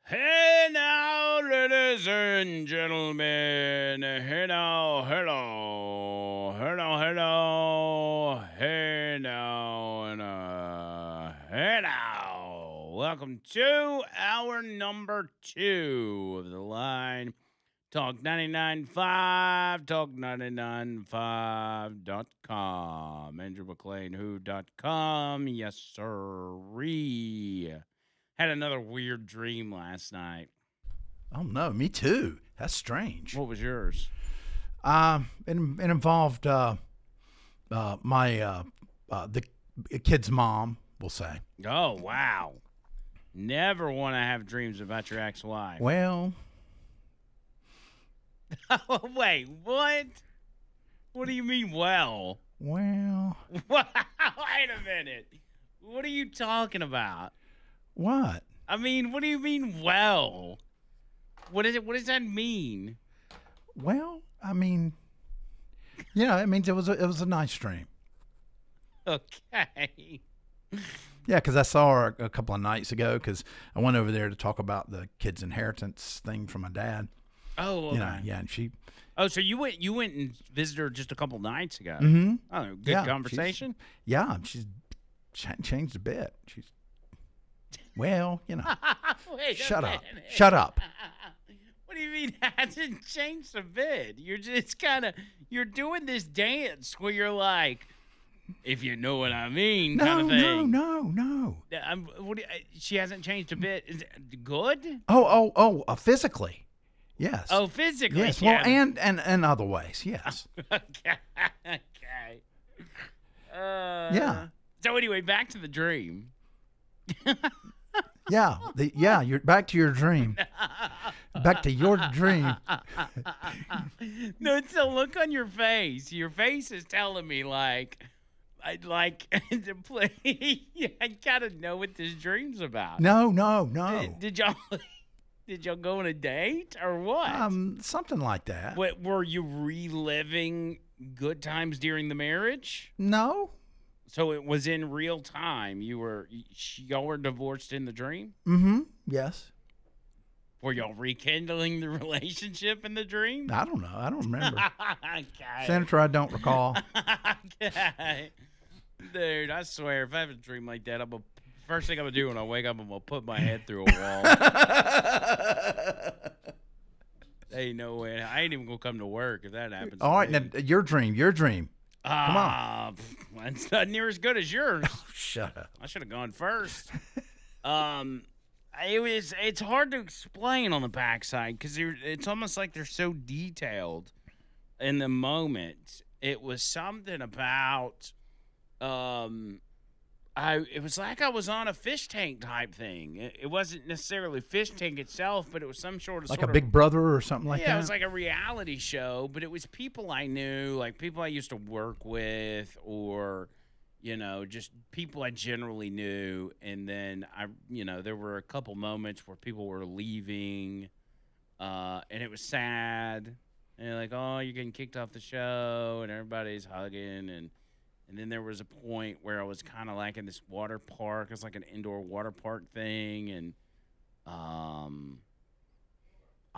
Hey now, ladies and gentlemen. Hey now, hello. Hey now, hey now. Welcome to hour number 2 of the line. Talk 99.5, talk995.com. Andrew Mclain, who.com. Yes, sirree. Had another weird dream last night. Oh no, me too. That's strange. What was yours? It involved my the kid's mom. We'll say. Oh, wow. Never want to have dreams about your ex-wife. Well, Wait, what? What do you mean, well? well, Wait a minute. What are you talking about? what? I mean, what do you mean, well? What is it? What does that mean? Well, I mean, it means it was a nice dream. Okay. Yeah, because I saw her a couple of nights ago. Because I went over there to talk about the kid's inheritance thing from my dad. Oh, okay. Yeah, and she. Oh, so you went and visited her just a couple nights ago. Mm-hmm. Oh, good conversation. She's changed a bit. She's. Well, Wait shut a up. minute. Shut up. What do you mean hasn't changed a bit? You're just you're doing this dance where you're like, if you know what I mean, kind of thing. No. She hasn't changed a bit. Is it good? Physically, yes. Oh, physically. yes. Yeah. Well, and other ways, yes. Okay. Yeah. So anyway, back to the dream. Yeah. You're back to your dream. Back to your dream. No, it's the look on your face. Your face is telling me I'd like to play. I gotta know what this dream's about. No. Did y'all go on a date or what? Something like that. What were you reliving good times during the marriage? No. So it was in real time. Y'all were divorced in the dream? Mm-hmm. Yes. Were y'all rekindling the relationship in the dream? I don't know. I don't remember. Okay. Senator, I don't recall. Okay. Dude, I swear, if I have a dream like that, first thing I'm gonna do when I wake up, I'm gonna put my head through a wall. Ain't no way. I ain't even gonna come to work if that happens. All right, now your dream. Come on. It's not near as good as yours. Oh, shut up. I should have gone first. It's hard to explain on the backside because it's almost like they're so detailed in the moment. It was something about it was like I was on a fish tank type thing. It wasn't necessarily fish tank itself, but it was some sort a Big Brother or something like that. Yeah, it was like a reality show, but it was people I knew, like people I used to work with, or just people I generally knew. And then there were a couple moments where people were leaving, and it was sad. And they're like, "Oh, you're getting kicked off the show," and everybody's hugging, and then there was a point where I was kind of like in this water park. It's like an indoor water park thing, and I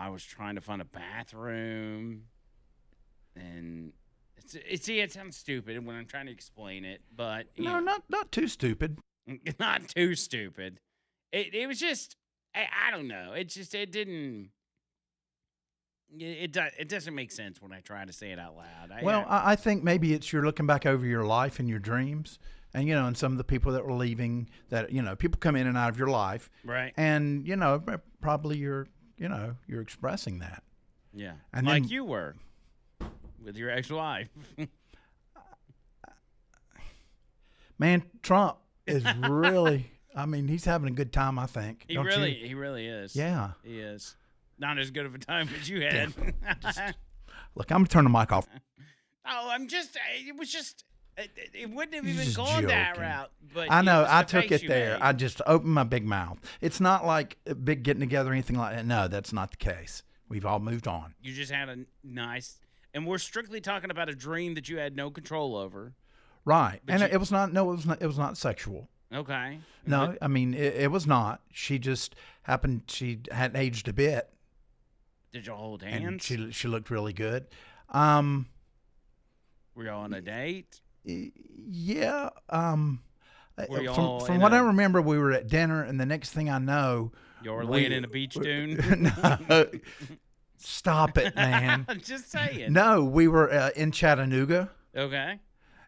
was trying to find a bathroom, and it sounds stupid when I'm trying to explain it, but not too stupid. Not too stupid. It was just I don't know. It didn't. It doesn't make sense when I try to say it out loud. I think maybe it's you're looking back over your life and your dreams, and and some of the people that were leaving. That people come in and out of your life, right? And probably you're expressing that. Yeah, and like then, you were with your ex-wife. Man, Trump is really. I mean, he's having a good time. I think. He really is. Yeah, he is. Not as good of a time as you had. Look, I'm gonna turn the mic off. Oh, it was just. It wouldn't have even gone that route. But I know. I the took face it you there. made. I just opened my big mouth. It's not like a big getting together or anything like that. No, that's not the case. We've all moved on. You just had a nice, and we're strictly talking about a dream that you had no control over. Right, But and you- it was not. No, it was not. It was not sexual. Okay. No, I mean it was not. She just happened. She hadn't aged a bit, Did y'all hold and hands? she looked really good. Were y'all on a date? Yeah. Were y'all From in what I a- remember, we were at dinner, and the next thing I know, Y'all were laying in a beach dune? No, stop it, man. I'm just saying. No, we were in Chattanooga, Okay.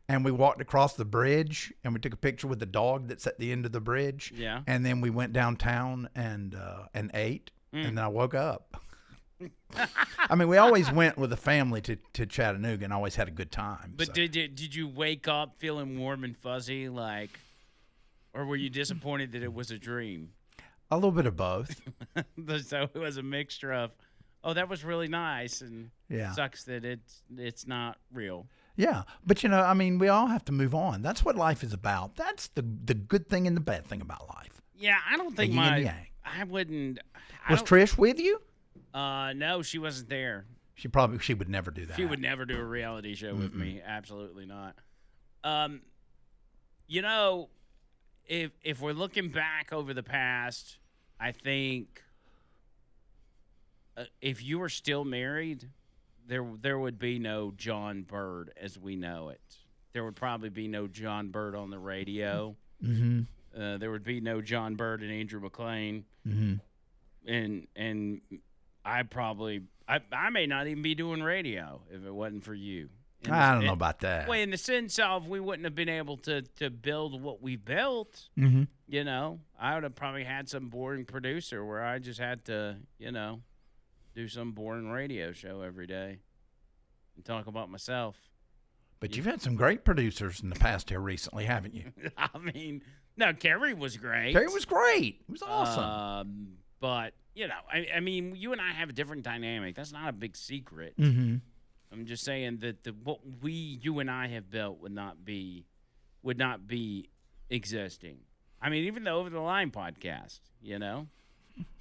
and we walked across the bridge, and we took a picture with the dog that's at the end of the bridge. Yeah. And then we went downtown and ate, and then I woke up. I mean, we always went with the family to Chattanooga and always had a good time. But so. did you wake up feeling warm and fuzzy, like, or were you disappointed that it was a dream? A little bit of both. So it was a mixture of, oh, that was really nice, and Yeah. sucks that it's not real. Yeah, but I mean, we all have to move on. That's what life is about. That's the good thing and the bad thing about life. Yeah, I don't think yin and my yang. I wouldn't. Was Trish with you? No, she wasn't there. She would never do that. She would never do a reality show with me. Absolutely not. If we're looking back over the past, I think if you were still married, there would be no John Bird as we know it. There would probably be no John Bird on the radio. Mm-hmm. There would be no John Bird and Andrew Mclain. Mm-hmm. And I may not even be doing radio if it wasn't for you. I don't know about that. Well, in the sense of we wouldn't have been able to build what we built. Mm-hmm. I would have probably had some boring producer where I just had to, do some boring radio show every day and talk about myself. But you've had some great producers in the past here recently, haven't you? I mean, no, Kerry was great. Kerry was great. It was awesome. But, I mean, you and I have a different dynamic. That's not a big secret. Mm-hmm. I'm just saying that what you and I have built would not be existing. I mean, even the Over the Line podcast,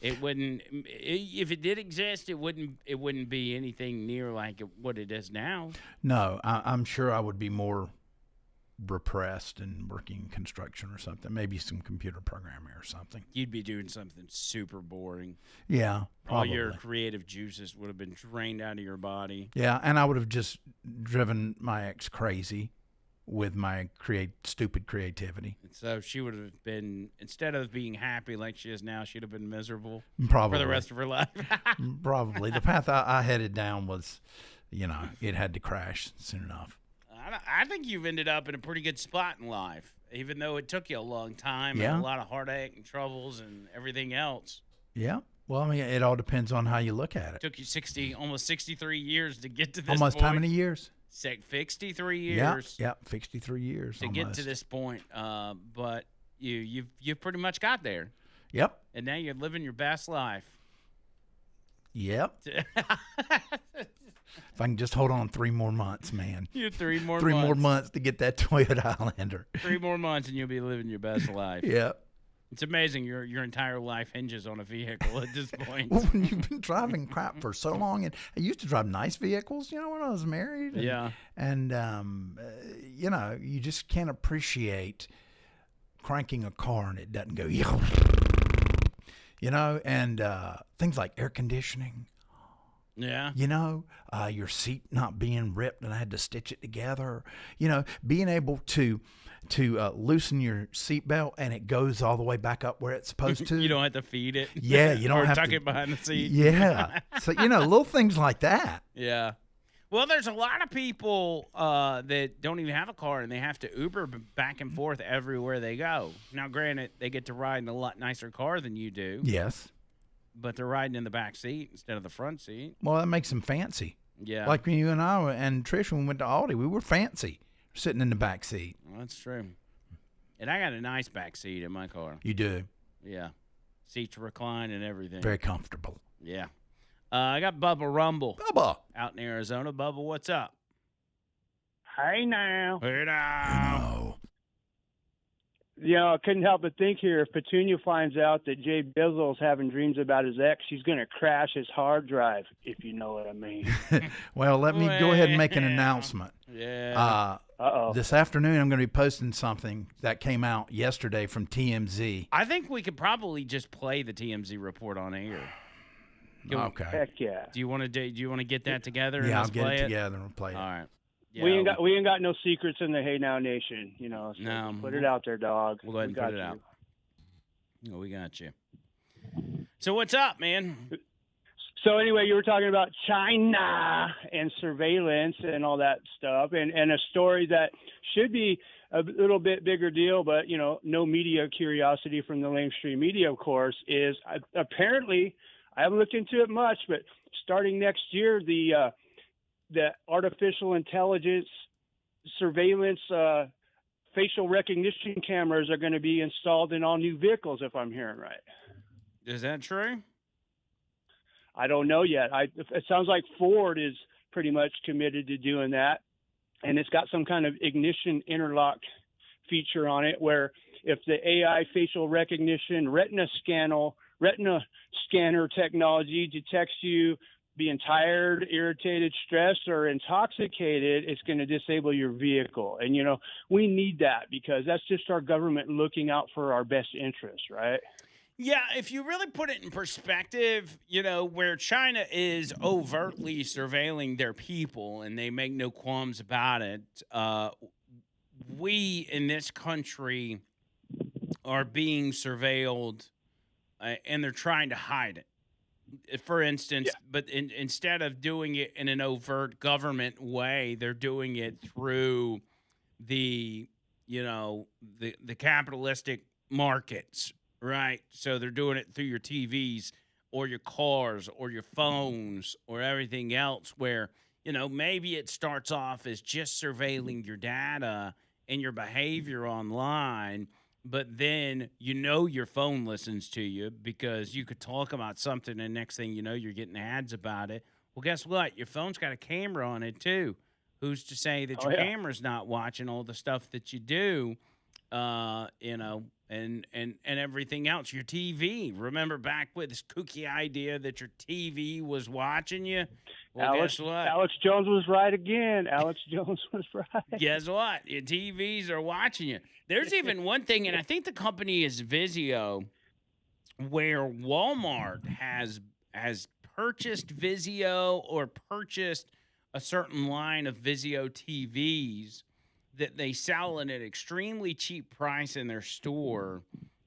it wouldn't. If it did exist, it wouldn't be anything near like what it is now. No, I'm sure I would be more repressed and working construction or something, maybe some computer programming or something. You'd be doing something super boring. Yeah, probably. All your creative juices would have been drained out of your body. Yeah, and I would have just driven my ex crazy with my stupid creativity. And so she would have been, instead of being happy like she is now, she'd have been miserable Probably. for the rest of her life. Probably. The path I headed down was, it had to crash soon enough. I think you've ended up in a pretty good spot in life, even though it took you a long time Yeah. and a lot of heartache and troubles and everything else. Yeah. Well, I mean, it all depends on how you look at it. It took you almost 63 years to get to this Almost point. how many years? 63 years. Yeah, 63 years to almost. get to this point. But you've pretty much got there, Yep. and now you're living your best life. Yep. If I can just hold on 3 more months, man. You have 3 more 3 months. more months to get that Toyota Highlander. 3 more months, and you'll be living your best life. Yep. It's amazing your entire life hinges on a vehicle at this point. Well, when you've been driving crap for so long, and I used to drive nice vehicles, when I was married. And, Yeah. And, you just can't appreciate cranking a car and it doesn't go, and things like air conditioning. Yeah. Your seat not being ripped and I had to stitch it together. Being able to loosen your seatbelt and it goes all the way back up where it's supposed to. You don't have to feed it. Yeah, you don't or have tuck to it behind the seat. Yeah. So, little things like that. Yeah. Well, there's a lot of people that don't even have a car and they have to Uber back and forth everywhere they go. Now, granted, they get to ride in a lot nicer car than you do. Yes. But they're riding in the back seat instead of the front seat. Well, that makes them fancy. Yeah. Like when you and I and Trish, when we went to Aldi, we were fancy sitting in the back seat. Well, that's true. And I got a nice back seat in my car. You do. Yeah. Seats recline and everything. Very comfortable. Yeah. I got Bubba Rumble Bubba. out in Arizona. Bubba, what's up? Hey now. Hey now. Oh. I couldn't help but think here, if Petunia finds out that Jay Bizzle's having dreams about his ex, she's going to crash his hard drive, if you know what I mean. Well, let me go ahead and make an Well. announcement. Yeah. This afternoon, I'm going to be posting something that came out yesterday from TMZ. I think we could probably just play the TMZ report on air. Okay. Heck yeah. Do you want to get that together? Yeah, and I'll let's get play it together and play it. All right. Yeah, We ain't got no secrets in the Hey Now Nation, you know. So No, put it out there, dog. We'll go ahead and We got put it you. out. Oh, we got you. So what's up, man? So anyway, you were talking about China and surveillance and all that stuff, and a story that should be a little bit bigger deal, but you know, no media curiosity from the mainstream media, of course, is apparently, I haven't looked into it much, but starting next year, the artificial intelligence surveillance facial recognition cameras are going to be installed in all new vehicles, if I'm hearing right. Is that true? I don't know yet. It sounds like Ford is pretty much committed to doing that, and it's got some kind of ignition interlock feature on it where if the AI facial recognition retina scanner technology detects you being tired, irritated, stressed, or intoxicated, it's going to disable your vehicle. And, you know, we need that because that's just our government looking out for our best interests, right? Yeah, if you really put it in perspective, you know, where China is overtly surveilling their people and they make no qualms about it, we in this country are being surveilled and they're trying to hide it. For instance, but instead of doing it in an overt government way, they're doing it through the, you know, the capitalistic markets, right? So they're doing it through your TVs or your cars or your phones or everything else where, you know, maybe it starts off as just surveilling your data and your behavior online, but then you know your phone listens to you because you could talk about something and next thing you know you're getting ads about it. Well, guess what? Your phone's got a camera on it too. Who's to say that your camera's not watching all the stuff that you do, you know, and everything else. Your TV. Remember back with this kooky idea that your TV was watching you? Well, guess what? Alex Jones was right again. Alex Jones was right. Guess what? Your TVs are watching you. There's even one thing, and I think the company is Vizio, where Walmart has purchased Vizio or purchased a certain line of Vizio TVs that they sell at an extremely cheap price in their store.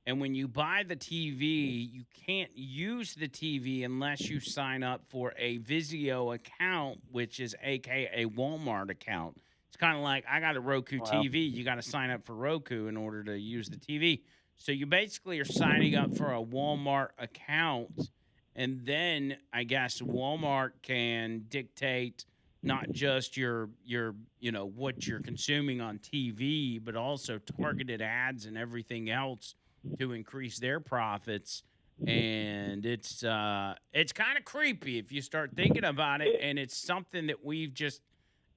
And when you buy the TV, you can't use the TV unless you sign up for a Vizio account, which is a Walmart account. It's kind of like I got a Roku TV. You got to sign up for Roku in order to use the TV. So you basically are signing up for a Walmart account, and then I guess Walmart can dictate not just your you know what you're consuming on TV, but also targeted ads and everything else to increase their profits. And it's kind of creepy if you start thinking about it, and it's something that we've just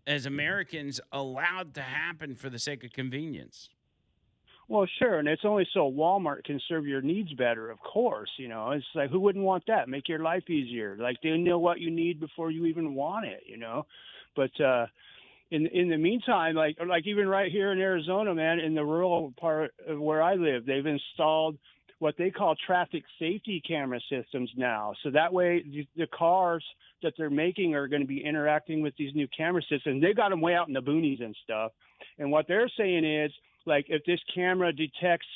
as Americans allowed to happen for the sake of convenience. Well, sure, and it's only so Walmart can serve your needs better, of course. You know, it's like, who wouldn't want that? Make your life easier. Like, they know what you need before you even want it, you know. But in the meantime, like even right here in Arizona, man, in the rural part of where I live, they've installed what they call traffic safety camera systems now. So that way the cars that they're making are going to be interacting with these new camera systems. They've got them way out in the boonies and stuff. And what they're saying is, like, if this camera detects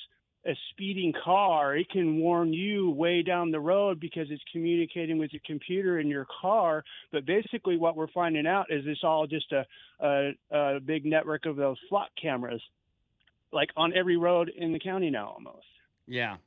a speeding car, it can warn you way down the road because it's communicating with your computer in your car. But basically what we're finding out is it's all just a big network of those flock cameras, like on every road in the county now almost. Yeah.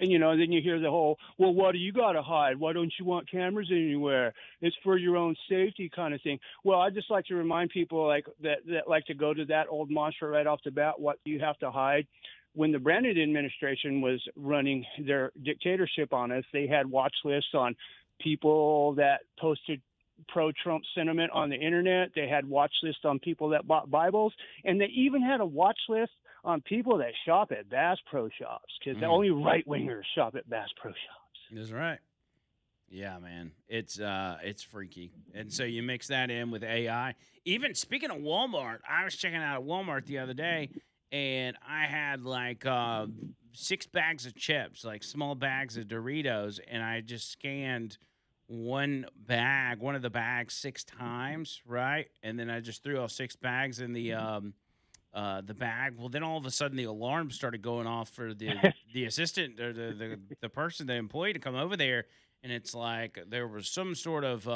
And, you know, then you hear the whole, well, what do you got to hide? Why don't you want cameras anywhere? It's for your own safety kind of thing. Well, I just like to remind people like that like to go to that old mantra right off the bat, what do you have to hide? When the Brandon administration was running their dictatorship on us, they had watch lists on people that posted pro-Trump sentiment on the internet. They had watch lists on people that bought Bibles, and they even had a watch list on people that shop at Bass Pro Shops, because only right-wingers shop at Bass Pro Shops. That's right. Yeah, man, it's freaky. And so you mix that in with AI. Even speaking of Walmart, I was checking out at Walmart the other day, and I had like 6 bags of chips, like small bags of Doritos, and I just scanned one of the bags 6 times, right? And then I just threw all 6 bags in the bag. Well, then all of a sudden the alarm started going off for the assistant or the person, the employee to come over there, and it's like there was some sort of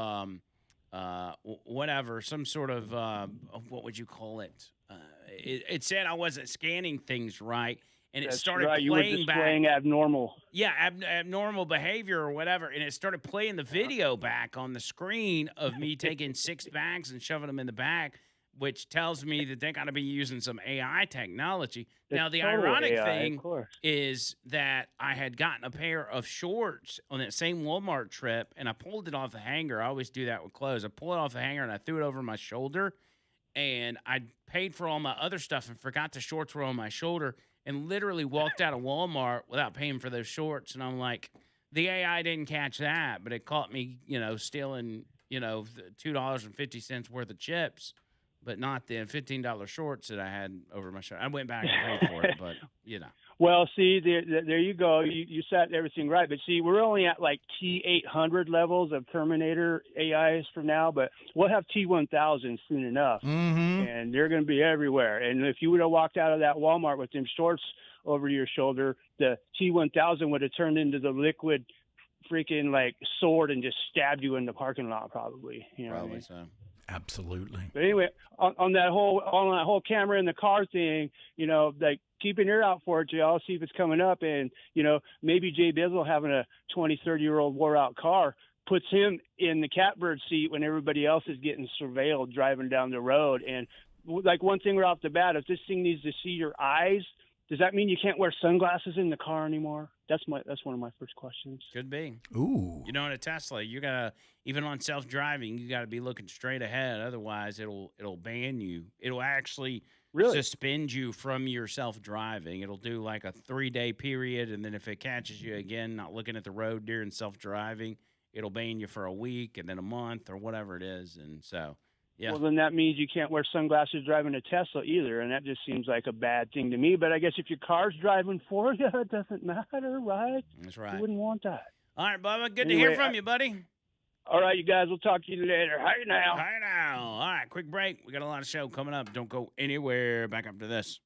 whatever, some sort of what would you call it? It said I wasn't scanning things right, and it That's started right. You were playing back. displaying abnormal. Yeah, abnormal behavior or whatever, and it started playing the video back on the screen of me taking 6 bags and shoving them in the bag, which tells me that they got to be using some AI technology. It's Now, the total ironic AI, of thing course. is that I had gotten a pair of shorts on that same Walmart trip, and I pulled it off the hanger. I always do that with clothes. I pull it off the hanger and I threw it over my shoulder, and I paid for all my other stuff and forgot the shorts were on my shoulder and literally walked out of Walmart without paying for those shorts. And I'm like, the AI didn't catch that, but it caught me, stealing, $2.50 worth of chips, but not the $15 shorts that I had over my shoulder. I went back and paid for it, but. Well, see, there you go. You set everything right. But see, we're only at like T800 levels of Terminator AIs for now, but we'll have T1000 soon enough. Mm-hmm. And they're going to be everywhere. And if you would have walked out of that Walmart with them shorts over your shoulder, the T1000 would have turned into the liquid freaking like sword and just stabbed you in the parking lot, probably. You know Probably what I mean? so. Absolutely. But anyway, on that whole camera in the car thing, like keep an ear out for it, y'all. See if it's coming up, and maybe Jay Bizzle having a 20, 30-year-old wore out car puts him in the catbird seat when everybody else is getting surveilled driving down the road. And like one thing right off the bat, if this thing needs to see your eyes, does that mean you can't wear sunglasses in the car anymore? That's one of my first questions. Could be. Ooh. In a Tesla, you gotta, even on self-driving, you gotta be looking straight ahead. Otherwise, it'll ban you. It'll actually suspend you from your self-driving. It'll do like a 3-day period, and then if it catches you again not looking at the road during self-driving, it'll ban you for a week and then a month or whatever it is. And so, yeah. Well, then that means you can't wear sunglasses driving a Tesla either, and that just seems like a bad thing to me. But I guess if your car's driving for you, it doesn't matter, right? That's right. You wouldn't want that. All right, Bubba. Good to hear from you, buddy. All right, you guys. We'll talk to you later. Hi now. Hi now. All right, quick break. We got a lot of show coming up. Don't go anywhere. Back after this.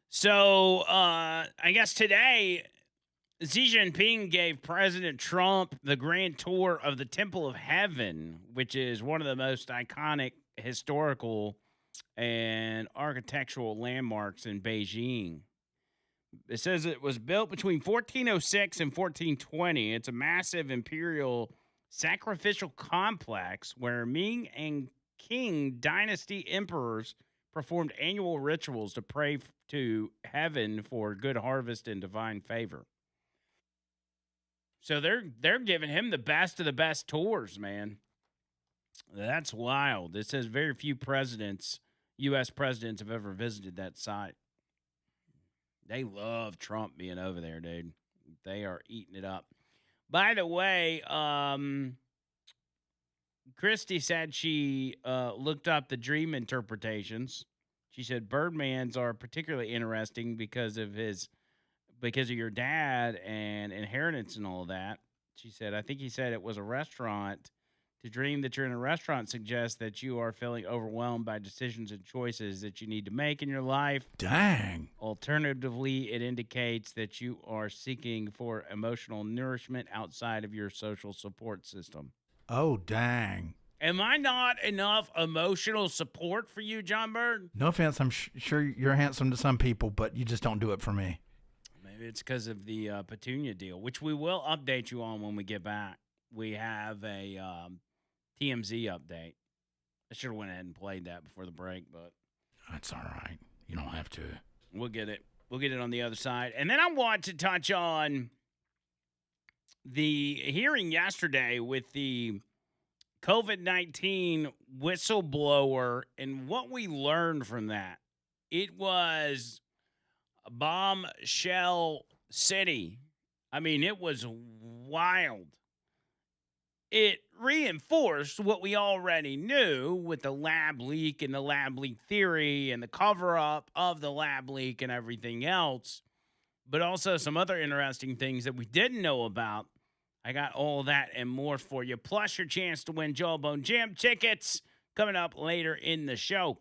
So I guess today Xi Jinping gave President Trump the grand tour of the Temple of Heaven, which is one of the most iconic historical and architectural landmarks in Beijing. It says it was built between 1406 and 1420. It's a massive imperial sacrificial complex where Ming and Qing dynasty emperors performed annual rituals to pray to heaven for good harvest and divine favor. So they're giving him the best of the best tours, man. That's wild. It says very few presidents, U.S. presidents, have ever visited that site. They love Trump being over there, dude. They are eating it up. By the way, Christy said she looked up the dream interpretations. She said Birdman's are particularly interesting because of your dad and inheritance and all of that. She said, I think he said it was a restaurant. To dream that you're in a restaurant suggests that you are feeling overwhelmed by decisions and choices that you need to make in your life. Dang. Alternatively, it indicates that you are seeking for emotional nourishment outside of your social support system. Oh, dang. Am I not enough emotional support for you, John Bird? No offense, I'm sure you're handsome to some people, but you just don't do it for me. Maybe it's because of the Petunia deal, which we will update you on when we get back. We have a TMZ update. I should have went ahead and played that before the break, but That's all right. You don't have to. we'll get it. We'll get it on the other side. And then I want to touch on the hearing yesterday with the COVID-19 whistleblower and what we learned from that. It was bombshell city. I mean, it was wild. It reinforced what we already knew with the lab leak and the lab leak theory and the cover up of the lab leak and everything else, but also some other interesting things that we didn't know about. I got all that and more for you, plus your chance to win Jawbone Jam tickets coming up later in the show.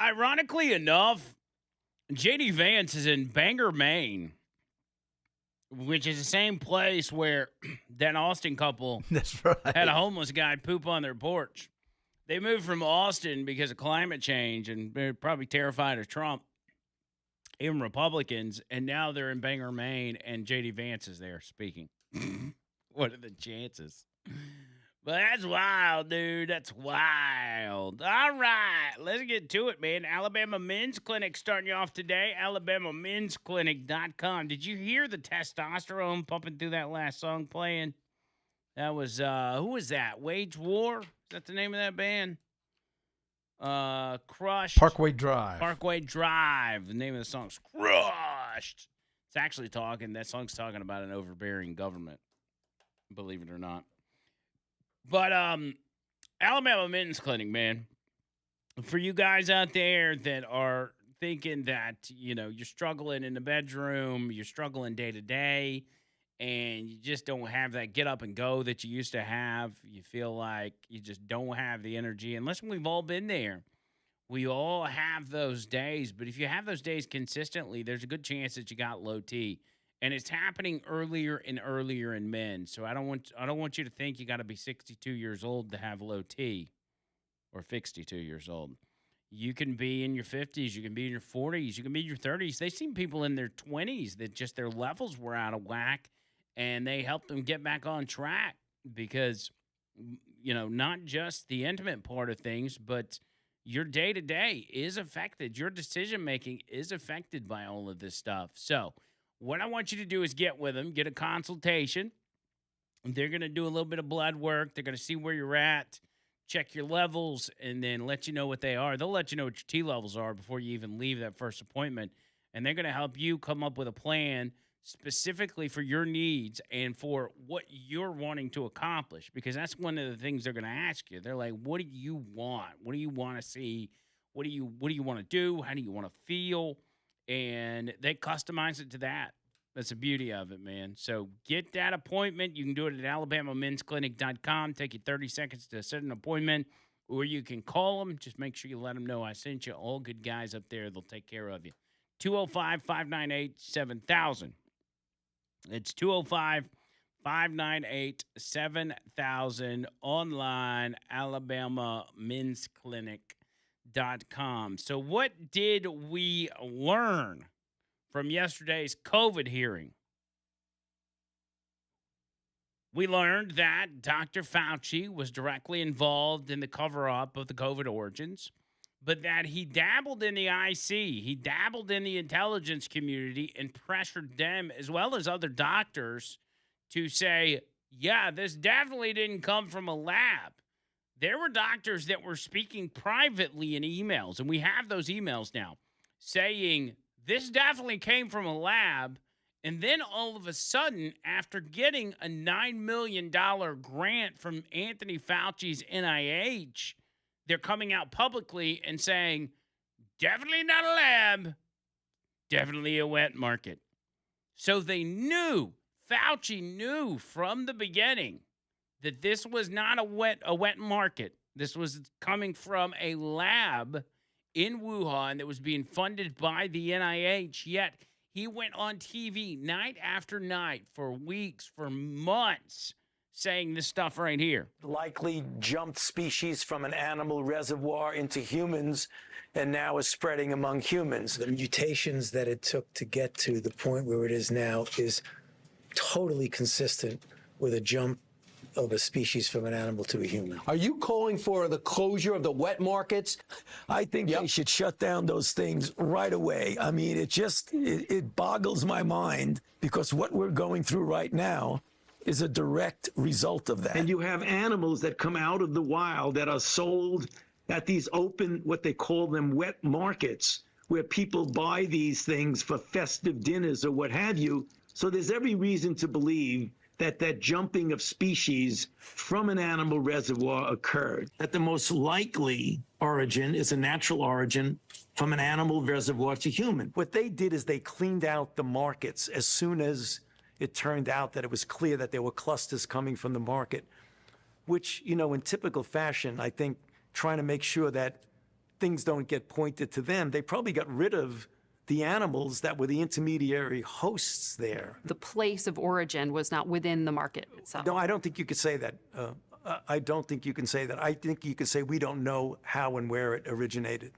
Ironically enough, JD Vance is in Bangor, Maine, which is the same place where that Austin couple That's right. had a homeless guy poop on their porch. They moved from Austin because of climate change, and they're probably terrified of Trump, even Republicans, and now they're in Bangor, Maine, and JD Vance is there speaking. What are the chances? But that's wild, dude. That's wild. All right, let's get to it, man. Alabama Men's Clinic starting you off today. AlabamaMen'sClinic.com. Did you hear the testosterone pumping through that last song playing? That was, who was that? Wage War? Is that the name of that band? Crushed. Parkway Drive. Parkway Drive. The name of the song's Crushed. It's actually that song's talking about an overbearing government, believe it or not. But Alabama Men's Clinic, man, for you guys out there that are thinking that, you're struggling in the bedroom, you're struggling day to day, and you just don't have that get up and go that you used to have, you feel like you just don't have the energy. And listen, we've all been there. We all have those days, but if you have those days consistently, there's a good chance that you got low T. And it's happening earlier and earlier in men. So I don't want you to think you got to be 62 years old to have low T or 62 years old. You can be in your 50s, you can be in your 40s, you can be in your 30s. They've seen people in their 20s that just their levels were out of whack, and they helped them get back on track because, not just the intimate part of things, but your day-to-day is affected. Your decision-making is affected by all of this stuff. So what I want you to do is get with them, get a consultation. They're going to do a little bit of blood work. They're going to see where you're at, check your levels, and then let you know what they are. They'll let you know what your T levels are before you even leave that first appointment. And they're going to help you come up with a plan specifically for your needs and for what you're wanting to accomplish, because that's one of the things they're going to ask you. They're like, what do you want? What do you want to see? What do you want to do? How do you want to feel? And they customize it to that. That's the beauty of it, man. So get that appointment. You can do it at AlabamaMen'sClinic.com. Take you 30 seconds to set an appointment, or you can call them. Just make sure you let them know I sent you. All good guys up there. They'll take care of you. 205-598-7000. It's 205-598-7000. Online, AlabamaMen'sClinic.com. So what did we learn from yesterday's COVID hearing? We learned that Dr. Fauci was directly involved in the cover-up of the COVID origins, but that he dabbled in the IC, he dabbled in the intelligence community and pressured them as well as other doctors to say, yeah, this definitely didn't come from a lab. There were doctors that were speaking privately in emails, and we have those emails now, saying this definitely came from a lab. And then all of a sudden, after getting a $9 million grant from Anthony Fauci's NIH, they're coming out publicly and saying, definitely not a lab, definitely a wet market. So they knew, Fauci knew from the beginning that this was not a wet market. This was coming from a lab in Wuhan that was being funded by the NIH, yet he went on TV night after night for weeks, for months, saying this stuff right here. Likely jumped species from an animal reservoir into humans and now is spreading among humans. The mutations that it took to get to the point where it is now is totally consistent with a jump of a species from an animal to a human. Are you calling for the closure of the wet markets? I think they should shut down those things right away. I mean, it boggles my mind, because what we're going through right now is a direct result of that. And you have animals that come out of the wild that are sold at these open, what they call them, wet markets, where people buy these things for festive dinners or what have you. So there's every reason to believe that jumping of species from an animal reservoir occurred. That the most likely origin is a natural origin from an animal reservoir to human. What they did is they cleaned out the markets as soon as it turned out that it was clear that there were clusters coming from the market, which, in typical fashion, I think trying to make sure that things don't get pointed to them. They probably got rid of the animals that were the intermediary hosts there. The place of origin was not within the market itself. No, I don't think you could say that. I don't think you can say that. I think you could say we don't know how and where it originated.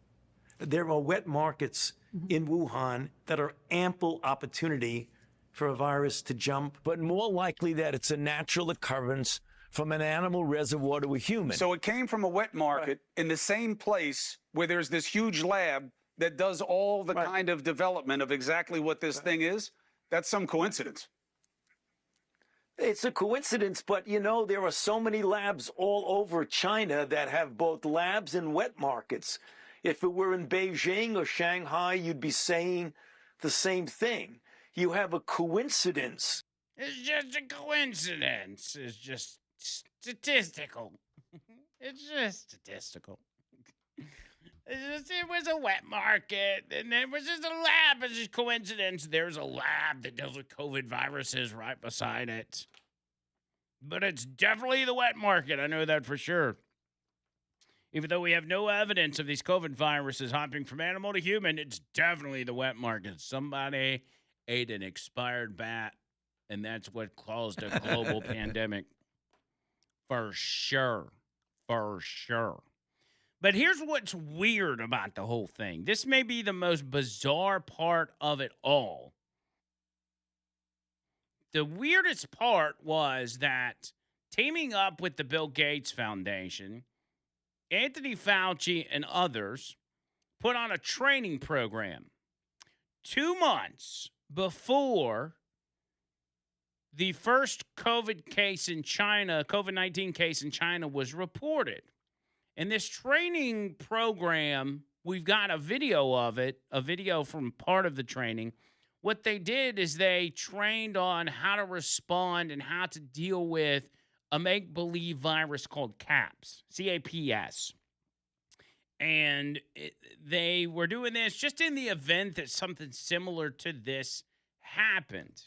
There are wet markets in Wuhan that are ample opportunity for a virus to jump, but more likely that it's a natural occurrence from an animal reservoir to a human. So it came from a wet market in the same place where there's this huge lab that does all the kind of development of exactly what this thing is. That's some coincidence. It's a coincidence, but you know, there are so many labs all over China that have both labs and wet markets. If it were in Beijing or Shanghai, you'd be saying the same thing. You have a coincidence. It's just a coincidence. It's just statistical. It's just statistical. It was a wet market, and it was just a lab. It's just coincidence. There's a lab that deals with COVID viruses right beside it. But it's definitely the wet market. I know that for sure. Even though we have no evidence of these COVID viruses hopping from animal to human, it's definitely the wet market. Somebody ate an expired bat, and that's what caused a global pandemic. For sure. For sure. But here's what's weird about the whole thing. This may be the most bizarre part of it all. The weirdest part was that teaming up with the Bill Gates Foundation, Anthony Fauci and others put on a training program 2 months before the first COVID case in China, COVID-19 case in China was reported. And this training program, we've got a video of it, a video from part of the training. What they did is they trained on how to respond and how to deal with a make-believe virus called CAPS, C-A-P-S. And they were doing this just in the event that something similar to this happened.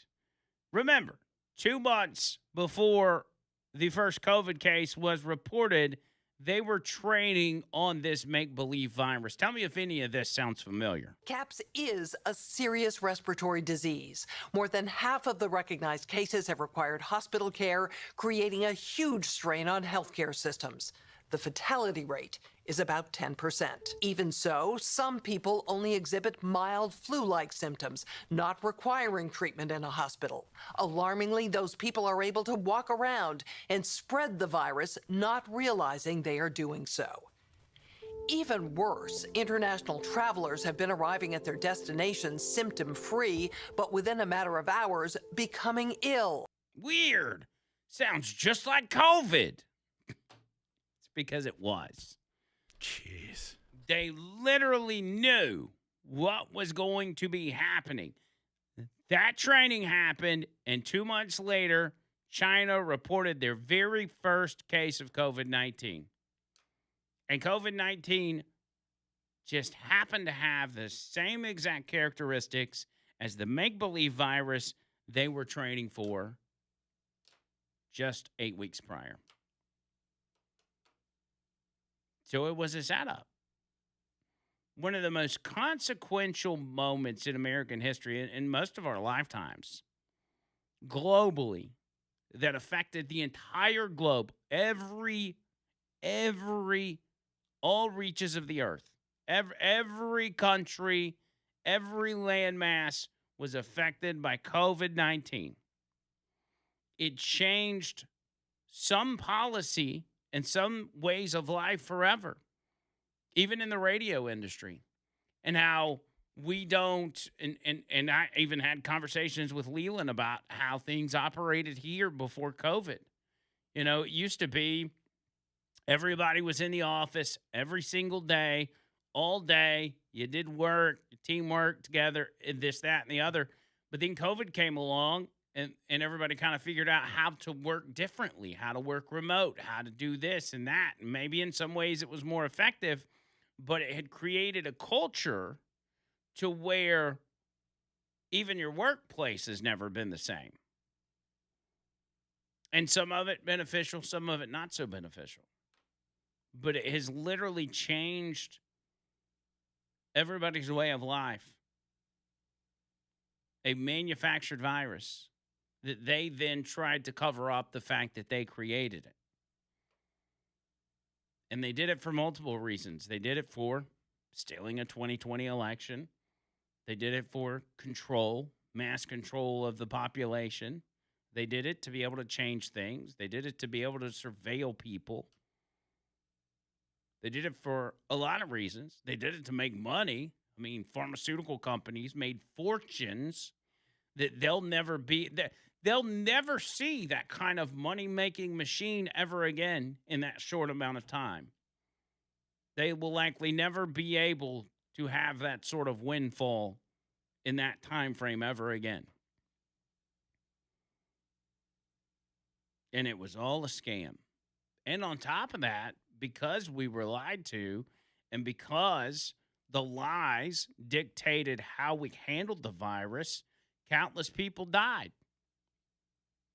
Remember, 2 months before the first COVID case was reported, they were training on this make-believe virus. Tell me if any of this sounds familiar. CAPS is a serious respiratory disease. More than half of the recognized cases have required hospital care, creating a huge strain on healthcare systems. The fatality rate is about 10%. Even so, some people only exhibit mild flu-like symptoms, not requiring treatment in a hospital. Alarmingly, those people are able to walk around and spread the virus, not realizing they are doing so. Even worse, international travelers have been arriving at their destinations symptom-free, but within a matter of hours, becoming ill. Weird. Sounds just like COVID. Because it was. Jeez. They literally knew what was going to be happening. That training happened, and 2 months later, China reported their very first case of COVID-19. And COVID-19 just happened to have the same exact characteristics as the make-believe virus they were training for just 8 weeks prior. So it was a setup. One of the most consequential moments in American history in most of our lifetimes, globally, that affected the entire globe, all reaches of the earth, every country, every landmass was affected by COVID-19. It changed some policy and some ways of life forever, even in the radio industry, and how we don't, and I even had conversations with Leland about how things operated here before COVID. You know, it used to be everybody was in the office every single day, all day. You did work, teamwork together, this, that, and the other. But then COVID came along, and everybody kind of figured out how to work differently, how to work remote, how to do this and that. And maybe in some ways it was more effective, but it had created a culture to where even your workplace has never been the same. And some of it beneficial, some of it not so beneficial. But it has literally changed everybody's way of life, a manufactured virus that they then tried to cover up the fact that they created it. And they did it for multiple reasons. They did it for stealing a 2020 election. They did it for control, mass control of the population. They did it to be able to change things. They did it to be able to surveil people. They did it for a lot of reasons. They did it to make money. I mean, pharmaceutical companies made fortunes that they'll never see that kind of money-making machine ever again in that short amount of time. They will likely never be able to have that sort of windfall in that time frame ever again. And it was all a scam. And on top of that, because we were lied to, and because the lies dictated how we handled the virus, countless people died.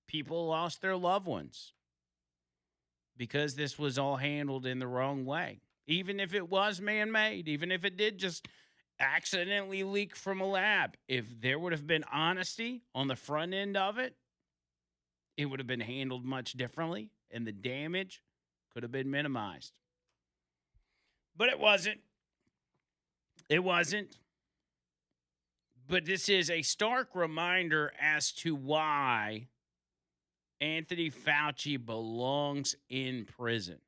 People lost their loved ones because this was all handled in the wrong way. Even if it was man-made, even if it did just accidentally leak from a lab, if there would have been honesty on the front end of it, it would have been handled much differently, and the damage could have been minimized. But it wasn't. It wasn't. But this is a stark reminder as to why Anthony Fauci belongs in prison.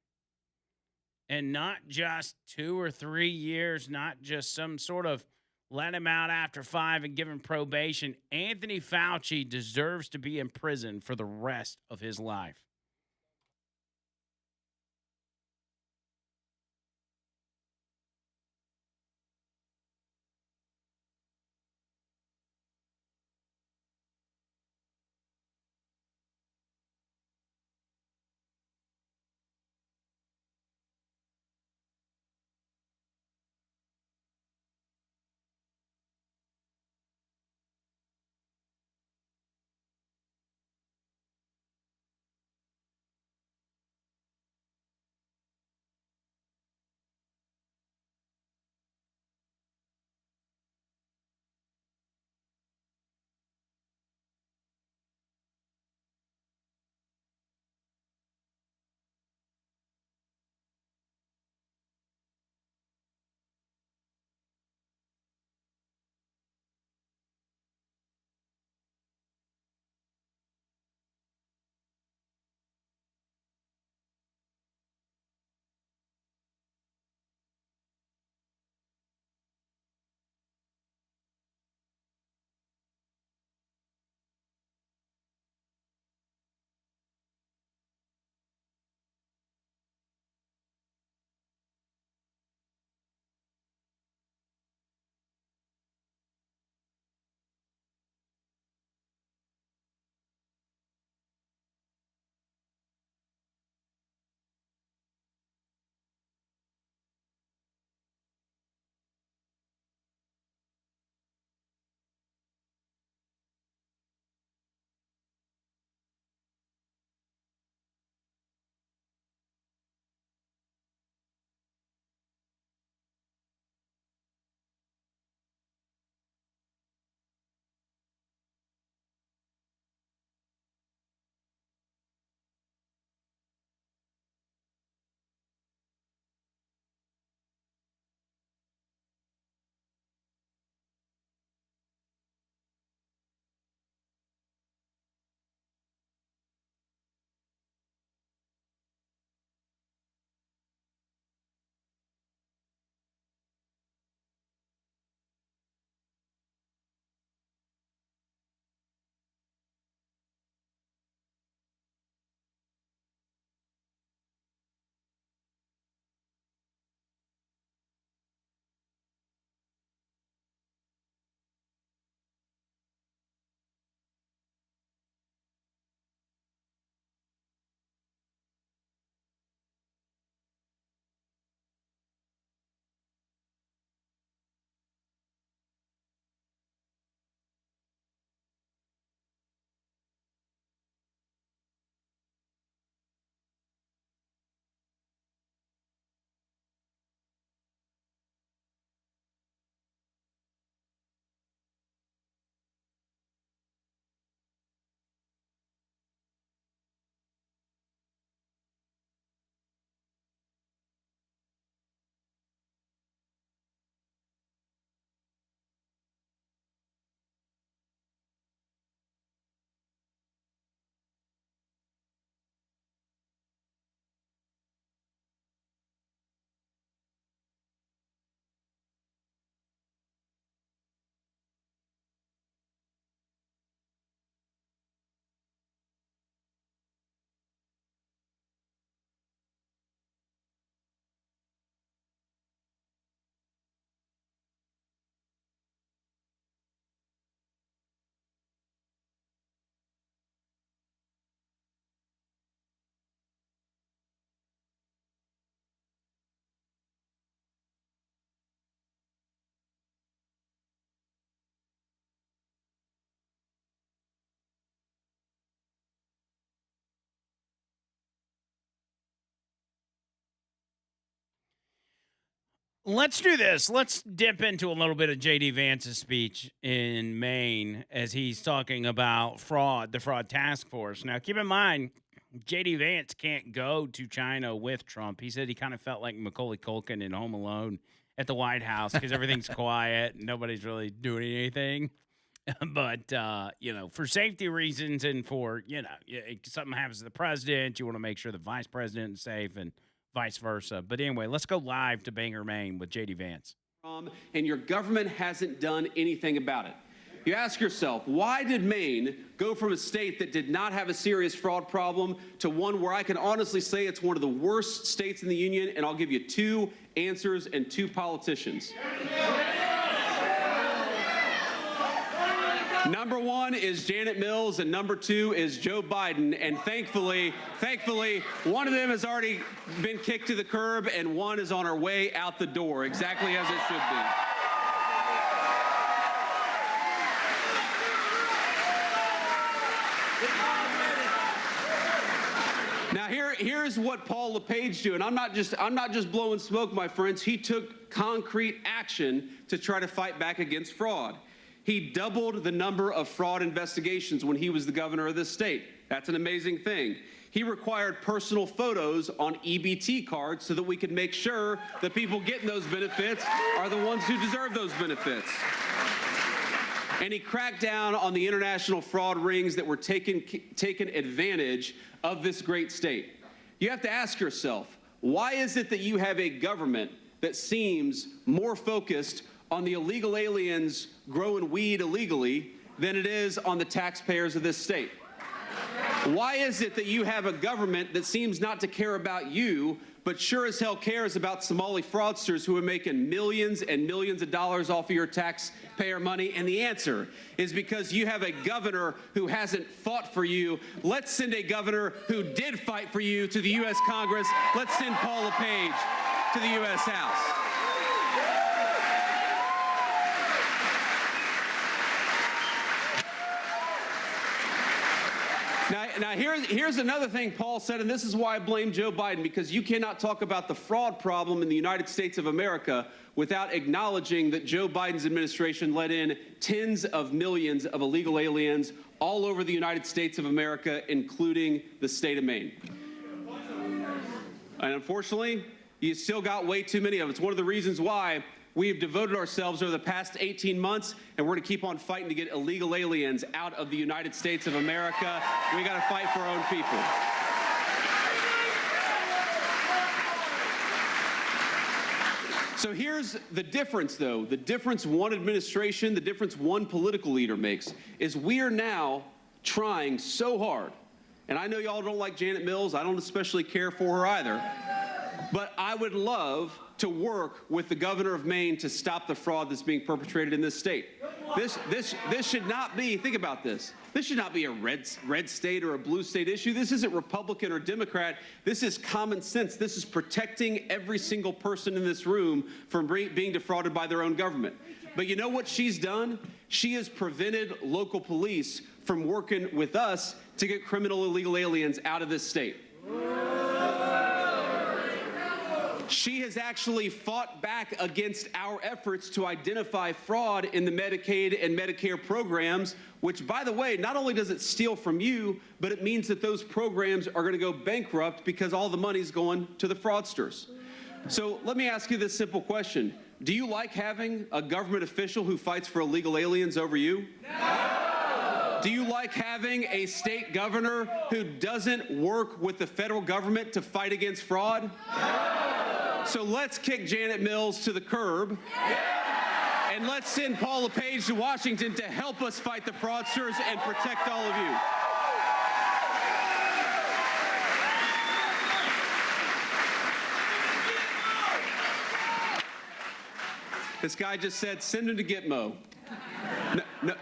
And not just 2 or 3 years, not just some sort of let him out after 5 and give him probation. Anthony Fauci deserves to be in prison for the rest of his life. Let's do this. Let's dip into a little bit of J.D. Vance's speech in Maine as he's talking about fraud, the fraud task force. Now, keep in mind, J.D. Vance can't go to China with Trump. He said he kind of felt like Macaulay Culkin in Home Alone at the White House because everything's quiet and nobody's really doing anything. But, for safety reasons and for, something happens to the president, you want to make sure the vice president is safe and vice versa. But anyway, let's go live to Bangor, Maine with J.D. Vance. And your government hasn't done anything about it. You ask yourself, why did Maine go from a state that did not have a serious fraud problem to one where I can honestly say it's one of the worst states in the union? And I'll give you two answers and two politicians. Number one is Janet Mills, and number two is Joe Biden. And thankfully, one of them has already been kicked to the curb, and one is on our way out the door, exactly as it should be. Now here's what Paul LePage do, and I'm not just blowing smoke, my friends. He took concrete action to try to fight back against fraud. He doubled the number of fraud investigations when he was the governor of this state. That's an amazing thing. He required personal photos on EBT cards so that we could make sure that people getting those benefits are the ones who deserve those benefits. And he cracked down on the international fraud rings that were taking advantage of this great state. You have to ask yourself, why is it that you have a government that seems more focused on the illegal aliens growing weed illegally than it is on the taxpayers of this state? Why is it that you have a government that seems not to care about you, but sure as hell cares about Somali fraudsters who are making millions and millions of dollars off of your taxpayer money? And the answer is because you have a governor who hasn't fought for you. Let's send a governor who did fight for you to the U.S. Congress. Let's send Paul LePage to the U.S. House. Now here's another thing Paul said, and this is why I blame Joe Biden, because you cannot talk about the fraud problem in the United States of America without acknowledging that Joe Biden's administration let in tens of millions of illegal aliens all over the United States of America, including the state of Maine. And unfortunately, you still got way too many of them. It's one of the reasons why we have devoted ourselves over the past 18 months, and we're going to keep on fighting to get illegal aliens out of the United States of America. We got to fight for our own people. So here's the difference, though. The difference one administration, the difference one political leader makes is we are now trying so hard. And I know y'all don't like Janet Mills. I don't especially care for her either. But I would love to work with the governor of Maine to stop the fraud that's being perpetrated in this state. This should not be, think about this. This should not be a red state or a blue state issue. This isn't Republican or Democrat. This is common sense. This is protecting every single person in this room from being defrauded by their own government. But you know what she's done? She has prevented local police from working with us to get criminal illegal aliens out of this state. She has actually fought back against our efforts to identify fraud in the Medicaid and Medicare programs, which, by the way, not only does it steal from you, but it means that those programs are going to go bankrupt because all the money's going to the fraudsters. So let me ask you this simple question. Do you like having a government official who fights for illegal aliens over you? No! Do you like having a state governor who doesn't work with the federal government to fight against fraud? No! So let's kick Janet Mills to the curb, and let's send Paul LePage to Washington to help us fight the fraudsters and protect all of you. This guy just said, send him to Gitmo.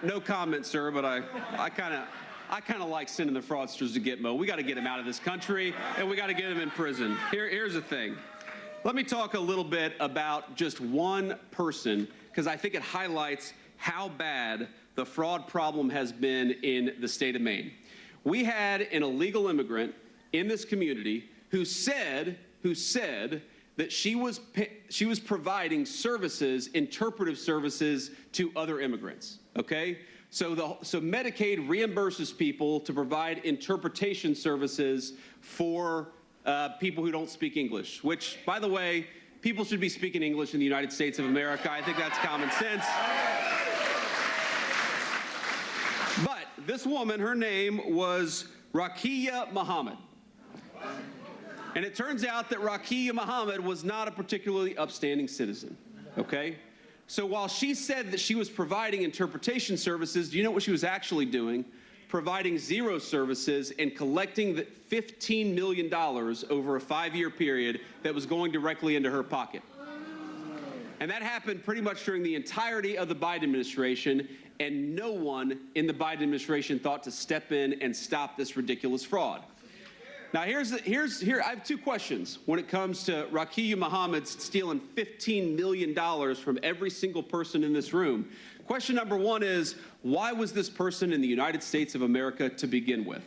No comment, sir, but I kind of like sending the fraudsters to Gitmo. We got to get him out of this country, and we got to get him in prison. Here's the thing. Let me talk a little bit about just one person, because I think it highlights how bad the fraud problem has been in the state of Maine. We had an illegal immigrant in this community who said that that she was providing services, interpretive services, to other immigrants. Okay, so Medicaid reimburses people to provide interpretation services for people who don't speak English. Which, by the way, people should be speaking English in the United States of America. I think that's common sense. But this woman, her name was Rakia Muhammad. And it turns out that Rakia Muhammad was not a particularly upstanding citizen, okay? So while she said that she was providing interpretation services, do you know what she was actually doing? Providing zero services and collecting the $15 million over a 5-year period that was going directly into her pocket. And that happened pretty much during the entirety of the Biden administration, and no one in the Biden administration thought to step in and stop this ridiculous fraud. Now, here I have 2 questions when it comes to Rakia Muhammad stealing $15 million from every single person in this room. Question number 1 is, why was this person in the United States of America to begin with?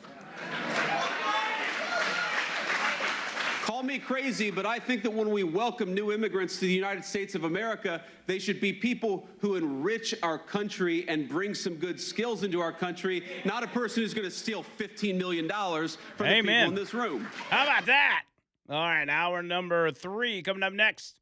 Call me crazy, but I think that when we welcome new immigrants to the United States of America, they should be people who enrich our country and bring some good skills into our country, not a person who's going to steal $15 million from the people in this room. How about that? All right, hour number 3 coming up next.